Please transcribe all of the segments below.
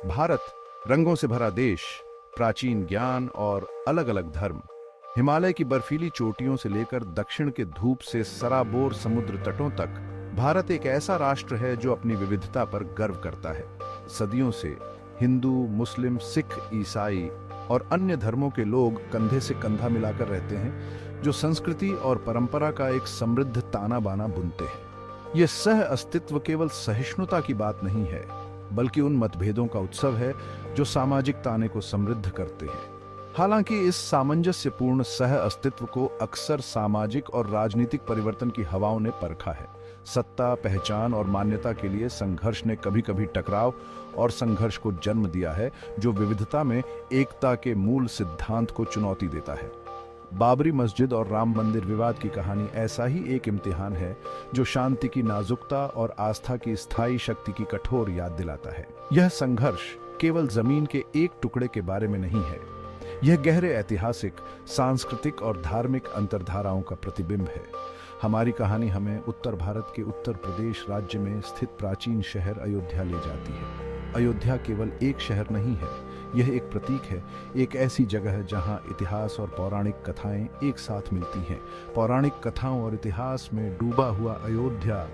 भारत, रंगों से भरा देश, प्राचीन ज्ञान और अलग अलग धर्म। हिमालय की बर्फीली चोटियों से लेकर दक्षिण के धूप से सराबोर समुद्र तटों तक भारत एक ऐसा राष्ट्र है जो अपनी विविधता पर गर्व करता है। सदियों से हिंदू, मुस्लिम, सिख, ईसाई और अन्य धर्मों के लोग कंधे से कंधा मिलाकर रहते हैं, जो संस्कृति और परंपरा का एक समृद्ध ताना बाना बुनते हैं। यह सह अस्तित्व केवल सहिष्णुता की बात नहीं है, बल्कि उन मतभेदों का उत्सव है जो सामाजिक ताने को समृद्ध करते हैं। हालांकि इस सामंजस्यपूर्ण सह अस्तित्व को अक्सर सामाजिक और राजनीतिक परिवर्तन की हवाओं ने परखा है। सत्ता, पहचान और मान्यता के लिए संघर्ष ने कभी कभी टकराव और संघर्ष को जन्म दिया है, जो विविधता में एकता के मूल सिद्धांत को चुनौती देता है। बाबरी मस्जिद और राम मंदिर विवाद की कहानी ऐसा ही एक इम्तिहान है, जो शांति की नाजुकता और आस्था की स्थायी शक्ति की कठोर याद दिलाता है। यह संघर्ष केवल जमीन के एक टुकड़े के बारे में नहीं है, यह गहरे ऐतिहासिक, सांस्कृतिक और धार्मिक अंतर्धाराओं का प्रतिबिंब है। हमारी कहानी हमें उत्तर भारत के उत्तर प्रदेश राज्य में स्थित प्राचीन शहर अयोध्या ले जाती है। अयोध्या केवल एक शहर नहीं है, यह एक प्रतीक है, एक ऐसी जगह है जहां इतिहास और पौराणिक कथाएं एक साथ मिलती हैं। पौराणिक कथाओं और इतिहास में डूबा हुआ अयोध्या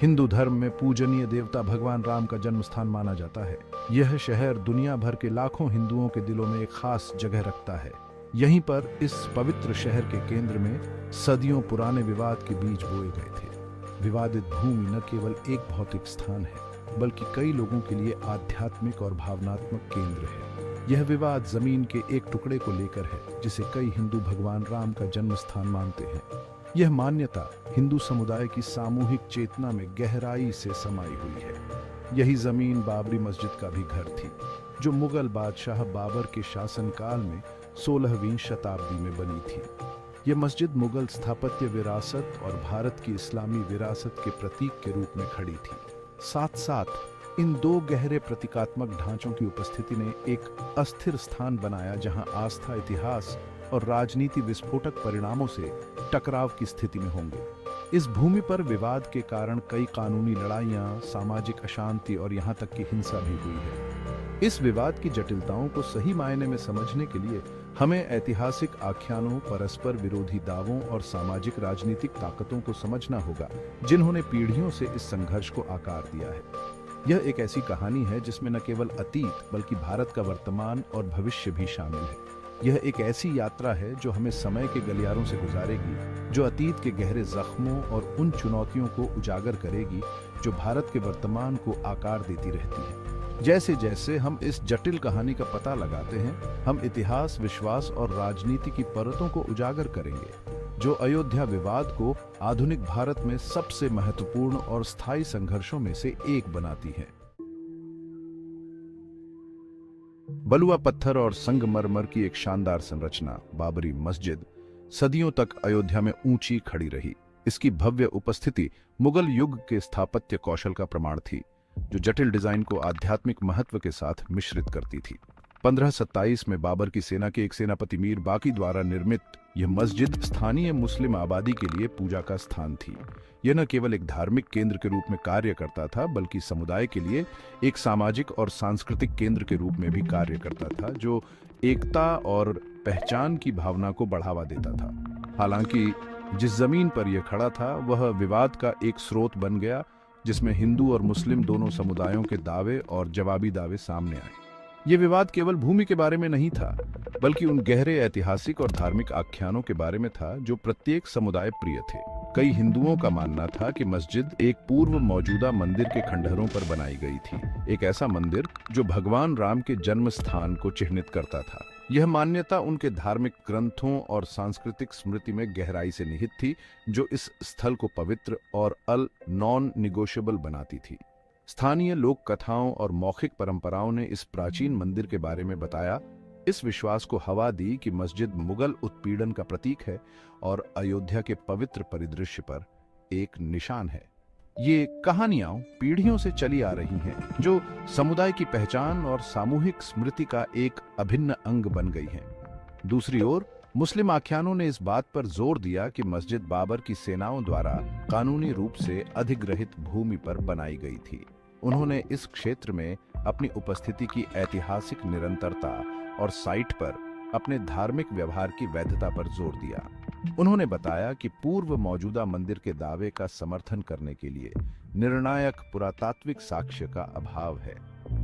हिंदू धर्म में पूजनीय देवता भगवान राम का जन्म स्थान माना जाता है। यह शहर दुनिया भर के लाखों हिंदुओं के दिलों में एक खास जगह रखता है। यहीं पर इस पवित्र शहर के केंद्र में सदियों पुराने विवाद के बीज बोए गए थे। विवादित भूमि न केवल एक भौतिक स्थान है, बल्कि कई लोगों के लिए आध्यात्मिक और भावनात्मक केंद्र है। यह विवाद जमीन के एक टुकड़े को लेकर है, जिसे कई हिंदू भगवान राम का जन्म स्थान मानते हैं। यह मान्यता हिंदू समुदाय की सामूहिक चेतना में गहराई से समाई हुई है। यही जमीन बाबरी मस्जिद का भी घर थी, जो मुगल बादशाह बाबर के शासनकाल में 16वीं शताब्दी में बनी थी। यह मस्जिद मुगल स्थापत्य विरासत और भारत की इस्लामी विरासत के प्रतीक के रूप में खड़ी थी। साथ साथ इन दो गहरे प्रतीकात्मक ढांचों की उपस्थिति ने एक अस्थिर स्थान बनाया, जहां आस्था, इतिहास और राजनीति विस्फोटक परिणामों से टकराव की स्थिति में होंगे। इस भूमि पर विवाद के कारण कई कानूनी लड़ाइयां, सामाजिक अशांति और यहां तक कि हिंसा भी हुई है। इस विवाद की जटिलताओं को सही मायने में समझने के लिए हमें ऐतिहासिक आख्यानों, परस्पर विरोधी दावों और सामाजिक राजनीतिक ताकतों को समझना होगा, जिन्होंने पीढ़ियों से इस संघर्ष को आकार दिया है। यह एक ऐसी कहानी है जिसमें न केवल अतीत बल्कि भारत का वर्तमान और भविष्य भी शामिल है। यह एक ऐसी यात्रा है जो हमें समय के गलियारों से गुजारेगी, जो अतीत के गहरे जख्मों और उन चुनौतियों को उजागर करेगी जो भारत के वर्तमान को आकार देती रहती है। जैसे जैसे हम इस जटिल कहानी का पता लगाते हैं, हम इतिहास, विश्वास और राजनीति की परतों को उजागर करेंगे, जो अयोध्या विवाद को आधुनिक भारत में सबसे महत्वपूर्ण और स्थायी संघर्षों में से एक बनाती है। बलुआ पत्थर और संगमरमर की एक शानदार संरचना, बाबरी मस्जिद सदियों तक अयोध्या में ऊंची खड़ी रही। इसकी भव्य उपस्थिति मुगल युग के स्थापत्य कौशल का प्रमाण थी, जो जटिल डिजाइन को आध्यात्मिक महत्व के साथ मिश्रित करती थी। 1527 में बाबर की सेना के एक सेनापति मीर बाकी द्वारा निर्मित यह मस्जिद स्थानीय मुस्लिम आबादी के लिए पूजा का स्थान थी। यह न केवल एक धार्मिक केंद्र के रूप में कार्य करता था, बल्कि समुदाय के लिए एक सामाजिक और सांस्कृतिक केंद्र के रूप में भी कार्य करता था, जो एकता और पहचान की भावना को बढ़ावा देता था। हालांकि जिस जमीन पर यह खड़ा था, वह विवाद का एक स्रोत बन गया, जिसमें हिंदू और मुस्लिम दोनों समुदायों के दावे और जवाबी दावे सामने आए। ये विवाद केवल भूमि के बारे में नहीं था, बल्कि उन गहरे ऐतिहासिक और धार्मिक आख्यानों के बारे में था जो प्रत्येक समुदाय प्रिय थे। कई हिंदुओं का मानना था कि मस्जिद एक पूर्व मौजूदा मंदिर के खंडहरों पर बनाई गई थी, एक ऐसा मंदिर जो भगवान राम के जन्म स्थान को चिह्नित करता था। यह मान्यता उनके धार्मिक ग्रंथों और सांस्कृतिक स्मृति में गहराई से निहित थी, जो इस स्थल को पवित्र और नॉन निगोशिएबल बनाती थी। स्थानीय लोक कथाओं और मौखिक परंपराओं ने इस प्राचीन मंदिर के बारे में बताया, इस विश्वास को हवा दी कि मस्जिद मुगल उत्पीड़न का प्रतीक है और अयोध्या के पवित्र परिदृश्य पर एक निशान है। ये कहानियां पीढ़ियों से चली आ रही हैं, जो समुदाय की पहचान और सामूहिक स्मृति का एक अभिन्न अंग बन गई हैं। दूसरी ओर मुस्लिम आख्यानों ने इस बात पर जोर दिया कि मस्जिद बाबर की सेनाओं द्वारा कानूनी रूप से अधिग्रहित भूमि पर बनाई गई थी। उन्होंने इस क्षेत्र में अपनी उपस्थिति की ऐतिहासिक निरंतरता और साइट पर अपने धार्मिक व्यवहार की वैधता पर जोर दिया। उन्होंने बताया कि पूर्व मौजूदा मंदिर के दावे का समर्थन करने के लिए निर्णायक पुरातात्विक साक्ष्य का अभाव है।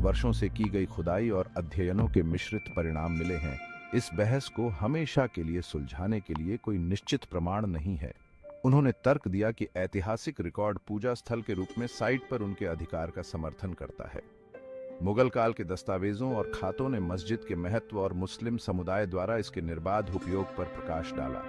वर्षों से की गई खुदाई और अध्ययनों के मिश्रित परिणाम मिले हैं। इस बहस को हमेशा के लिए सुलझाने के लिए कोई निश्चित प्रमाण नहीं है। उन्होंने तर्क दिया कि ऐतिहासिक रिकॉर्ड पूजा स्थल के रूप में साइट पर उनके अधिकार का समर्थन करता है। मुगल काल के दस्तावेजों और खातों ने मस्जिद के महत्व और मुस्लिम समुदाय द्वारा इसके निर्बाध उपयोग पर प्रकाश डाला।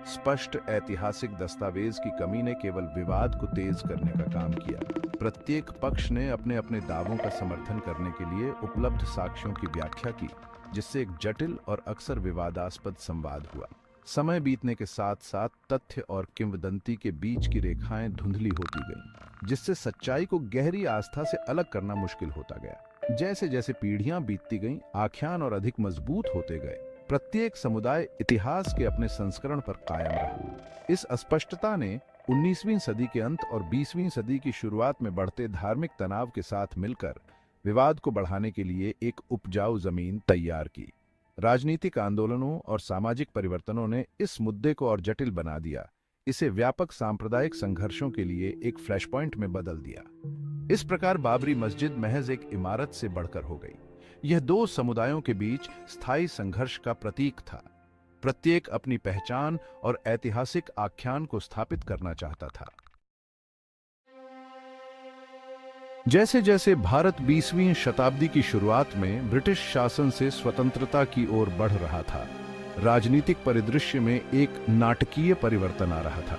स्पष्ट ऐतिहासिक दस्तावेज की कमी ने केवल विवाद को तेज करने का काम किया। प्रत्येक पक्ष ने अपने अपने दावों का समर्थन करने के लिए उपलब्ध साक्ष्यों की व्याख्या की, जिससे एक जटिल और अक्सर विवादास्पद संवाद हुआ। समय बीतने के साथ साथ तथ्य और किंवदंती के बीच की रेखाएं धुंधली होती गईं, जिससे सच्चाई को गहरी आस्था से अलग करना मुश्किल होता गया। जैसे जैसे पीढ़ियां बीतती गईं, आख्यान और अधिक मजबूत होते गए। प्रत्येक समुदाय इतिहास के अपने संस्करण पर कायम रहा। इस अस्पष्टता ने 19वीं सदी के अंत और 20वीं सदी की शुरुआत में बढ़ते धार्मिक तनाव के साथ मिलकर विवाद को बढ़ाने के लिए एक उपजाऊ जमीन तैयार की। राजनीतिक आंदोलनों और सामाजिक परिवर्तनों ने इस मुद्दे को और जटिल बना दिया। इसे व्यापक सांप्रदायिक संघर्षों के लिए एक फ्लैश पॉइंट में बदल दिया। इस प्रकार बाबरी मस्जिद महज एक इमारत से बढ़कर हो गई। यह दो समुदायों के बीच स्थायी संघर्ष का प्रतीक था। प्रत्येक अपनी पहचान और ऐतिहासिक आख्यान को स्थापित करना चाहता था। जैसे जैसे भारत 20वीं शताब्दी की शुरुआत में ब्रिटिश शासन से स्वतंत्रता की ओर बढ़ रहा था, राजनीतिक परिदृश्य में एक नाटकीय परिवर्तन आ रहा था।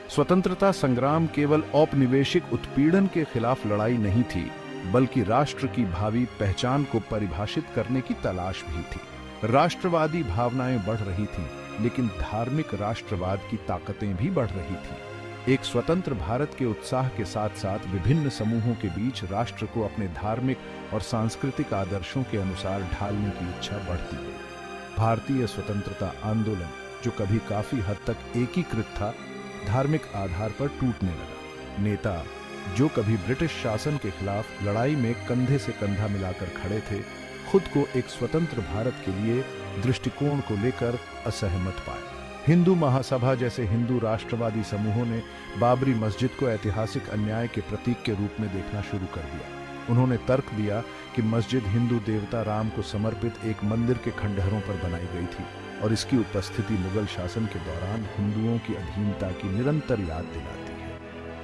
स्वतंत्रता संग्राम केवल औपनिवेशिक उत्पीड़न के खिलाफ लड़ाई नहीं थी, बल्कि राष्ट्र की भावी पहचान को परिभाषित करने की तलाश भी थी। राष्ट्रवादी भावनाएं बढ़ रही थीं, लेकिन धार्मिक राष्ट्रवाद की ताकतें भी बढ़ रही थीं। एक स्वतंत्र भारत के उत्साह के साथ साथ विभिन्न समूहों के बीच राष्ट्र को अपने धार्मिक और सांस्कृतिक आदर्शों के अनुसार ढालने की इच्छा बढ़ती गई। भारतीय स्वतंत्रता आंदोलन, जो कभी काफी हद तक एकीकृत था, धार्मिक आधार पर टूटने लगा। नेता जो कभी ब्रिटिश शासन के खिलाफ लड़ाई में कंधे से कंधा मिलाकर खड़े थे, खुद को एक स्वतंत्र भारत के लिए दृष्टिकोण को लेकर असहमत पाए। हिंदू महासभा जैसे हिंदू राष्ट्रवादी समूहों ने बाबरी मस्जिद को ऐतिहासिक अन्याय के प्रतीक के रूप में देखना शुरू कर दिया। उन्होंने तर्क दिया कि मस्जिद हिंदू देवता राम को समर्पित एक मंदिर के खंडहरों पर बनाई गई थी और इसकी उपस्थिति मुगल शासन के दौरान हिंदुओं की अधीनता की निरंतर याद दिलाती है।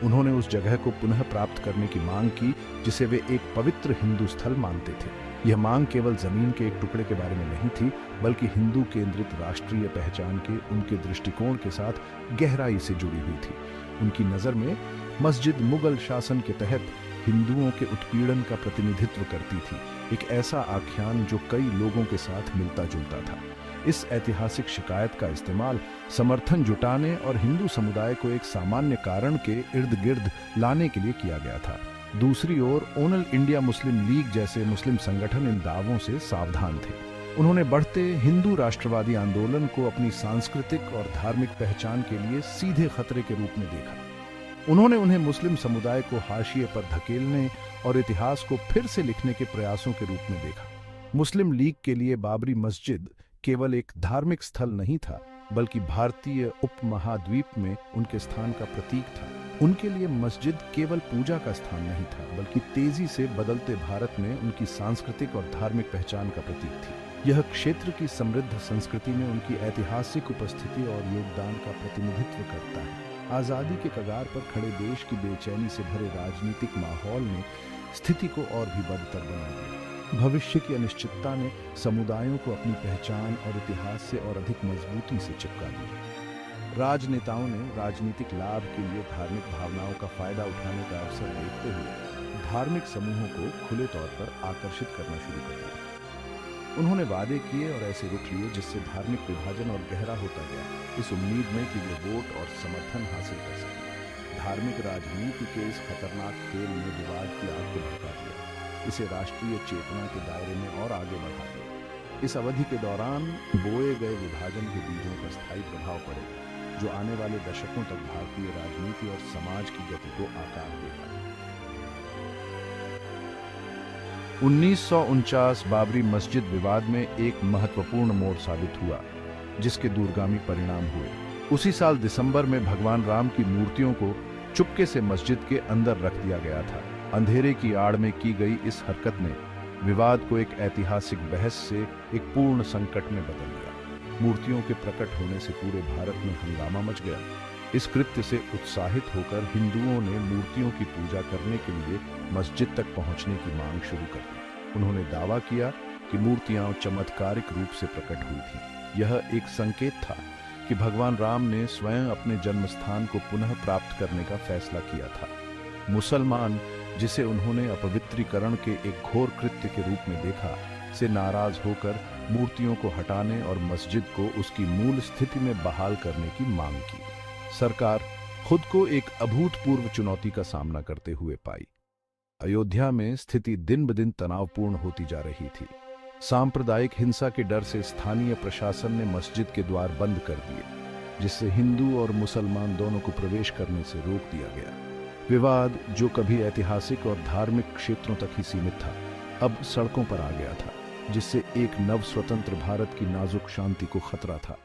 उन्होंने उस जगह को पुनः प्राप्त करने की मांग की जिसे वे एक पवित्र हिंदू स्थल मानते थे। यह मांग केवल जमीन के एक टुकड़े के बारे में नहीं थी, बल्कि हिंदू केंद्रित राष्ट्रीय पहचान के उनके दृष्टिकोण के साथ गहराई से जुड़ी हुई थी। उनकी नजर में मस्जिद मुगल शासन के तहत हिंदुओं के उत्पीड़न का प्रतिनिधित्व करती थी, एक ऐसा आख्यान जो कई लोगों के साथ मिलता जुलता था। इस ऐतिहासिक शिकायत का इस्तेमाल समर्थन जुटाने और हिंदू समुदाय को एक सामान्य कारण के इर्द गिर्द लाने के लिए किया गया था। दूसरी ओर ऑल इंडिया मुस्लिम लीग जैसे मुस्लिम संगठन इन दावों से सावधान थे। उन्होंने बढ़ते हिंदू राष्ट्रवादी आंदोलन को अपनी सांस्कृतिक और धार्मिक पहचान के लिए सीधे खतरे के रूप में देखा। उन्होंने उन्हें मुस्लिम समुदाय को हाशिए पर धकेलने और इतिहास को फिर से लिखने के प्रयासों के रूप में देखा। मुस्लिम लीग के लिए बाबरी मस्जिद केवल एक धार्मिक स्थल नहीं था, बल्कि भारतीय उपमहाद्वीप में उनके स्थान का प्रतीक था। उनके लिए मस्जिद केवल पूजा का स्थान नहीं था, बल्कि तेजी से बदलते भारत में उनकी सांस्कृतिक और धार्मिक पहचान का प्रतीक थी। यह क्षेत्र की समृद्ध संस्कृति में उनकी ऐतिहासिक उपस्थिति और योगदान का प्रतिनिधित्व करता है। आजादी के कगार पर खड़े देश की बेचैनी से भरे राजनीतिक माहौल ने स्थिति को और भी बदतर बना दिया। भविष्य की अनिश्चितता ने समुदायों को अपनी पहचान और इतिहास से और अधिक मजबूती से चिपका दिया। राजनेताओं ने राजनीतिक लाभ के लिए धार्मिक भावनाओं का फायदा उठाने का अवसर देखते हुए धार्मिक समूहों को खुले तौर पर आकर्षित करना शुरू कर दिया। उन्होंने वादे किए और ऐसे रुख लिए जिससे धार्मिक विभाजन और गहरा होता गया, इस उम्मीद में कि वे वोट और समर्थन हासिल कर सकें। धार्मिक राजनीति के इस खतरनाक खेल ने विवाद की आग को भड़का दिया, इसे राष्ट्रीय चेतना के दायरे में और आगे बढ़ा दिया। इस अवधि के दौरान बोए गए विभाजन के बीजों का स्थायी प्रभाव पड़ेगा, जो आने वाले दशकों तक भारतीय राजनीति और समाज की गति को आकार देगा। 1949 बाबरी मस्जिद विवाद में एक महत्वपूर्ण मोड़ साबित हुआ, जिसके दूरगामी परिणाम हुए। उसी साल दिसंबर में भगवान राम की मूर्तियों को चुपके से मस्जिद के अंदर रख दिया गया था। अंधेरे की आड़ में की गई इस हरकत ने विवाद को एक ऐतिहासिक बहस से एक पूर्ण संकट में बदल दिया। मूर्तियों के प्रकट होने से पूरे भारत में हंगामा मच गया। इस कृत्य से उत्साहित होकर हिंदुओं ने मूर्तियों की पूजा करने के लिए मस्जिद तक पहुंचने की मांग शुरू कर दी। उन्होंने दावा किया कि मूर्तियां चमत्कारिक रूप से प्रकट हुई थीं। यह एक संकेत था कि भगवान राम ने स्वयं अपने जन्मस्थान को पुनः प्राप्त करने का फैसला किया था। मुसलमान, जिसे उन्होंने अपवित्रीकरण के एक घोर कृत्य के रूप में देखा, से नाराज होकर मूर्तियों को हटाने और मस्जिद को उसकी मूल स्थिति में बहाल करने की मांग की। सरकार खुद को एक अभूतपूर्व चुनौती का सामना करते हुए पाई। अयोध्या में स्थिति दिन ब दिन तनावपूर्ण होती जा रही थी। सांप्रदायिक हिंसा के डर से स्थानीय प्रशासन ने मस्जिद के द्वार बंद कर दिए, जिससे हिंदू और मुसलमान दोनों को प्रवेश करने से रोक दिया गया। विवाद, जो कभी ऐतिहासिक और धार्मिक क्षेत्रों तक ही सीमित था, अब सड़कों पर आ गया था, जिससे एक नव स्वतंत्र भारत की नाजुक शांति को खतरा था।